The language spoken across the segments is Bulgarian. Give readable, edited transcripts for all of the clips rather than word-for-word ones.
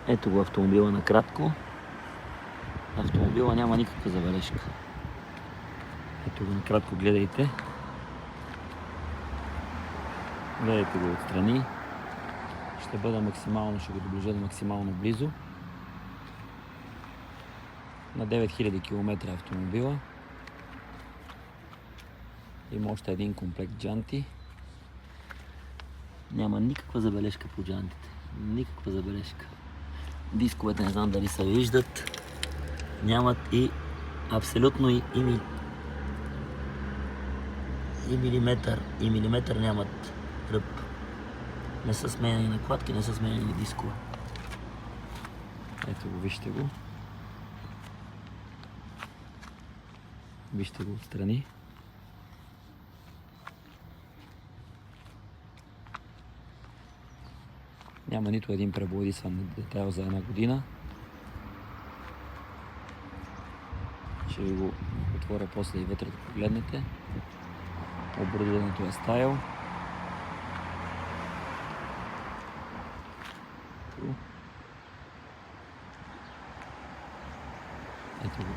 Ето го автомобила накратко. Автомобила няма никаква забележка. Ето го накратко, гледайте. Гледайте го отстрани. Ще бъда максимално, ще го доближа до максимално близо. На 9000 км автомобила. Има още един комплект джанти. Няма никаква забележка по джантите. Никаква забележка. Дисковете не знам дали се виждат. Нямат и абсолютно и милиметър нямат ръб. Не са сменени накладки, не са сменени дискове. Ето го, вижте го. Вижте го отстрани. Няма нито един пребоядисан детайл за една година. Ще ви го отворя после и вътре да погледнете. Оборудването е стайл. Ето го.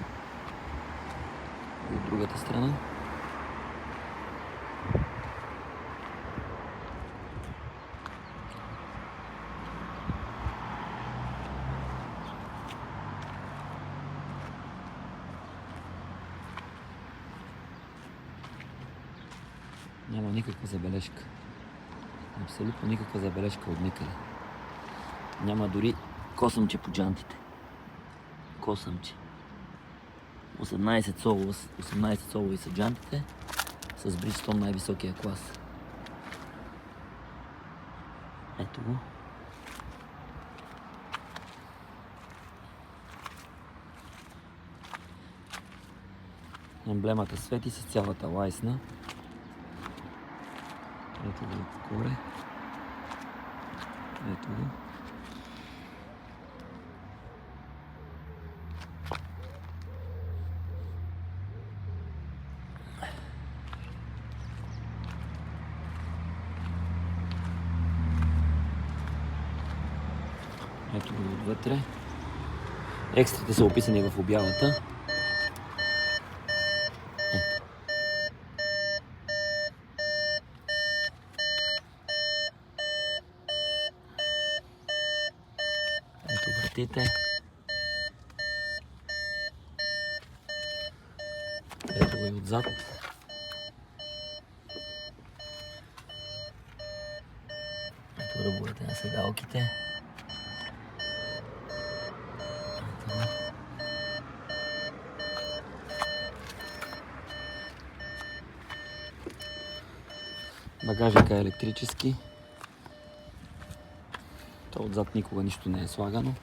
И от другата страна. Няма никаква забележка. Абсолютно никаква забележка от никъде. Няма дори косъмче по джантите. Косъмче. 18 солови са джантите с Bridgestone най-високия клас. Ето го. Емблемата свети с цялата лайсна. Ето го отгоре. Ето го. Ето го отвътре. Екстрите са описани в обявата. Ето вратите. Ето го и отзад. Ето ръбовете на седалките. Багажника е електрически. То отзад никога нищо не е слагано.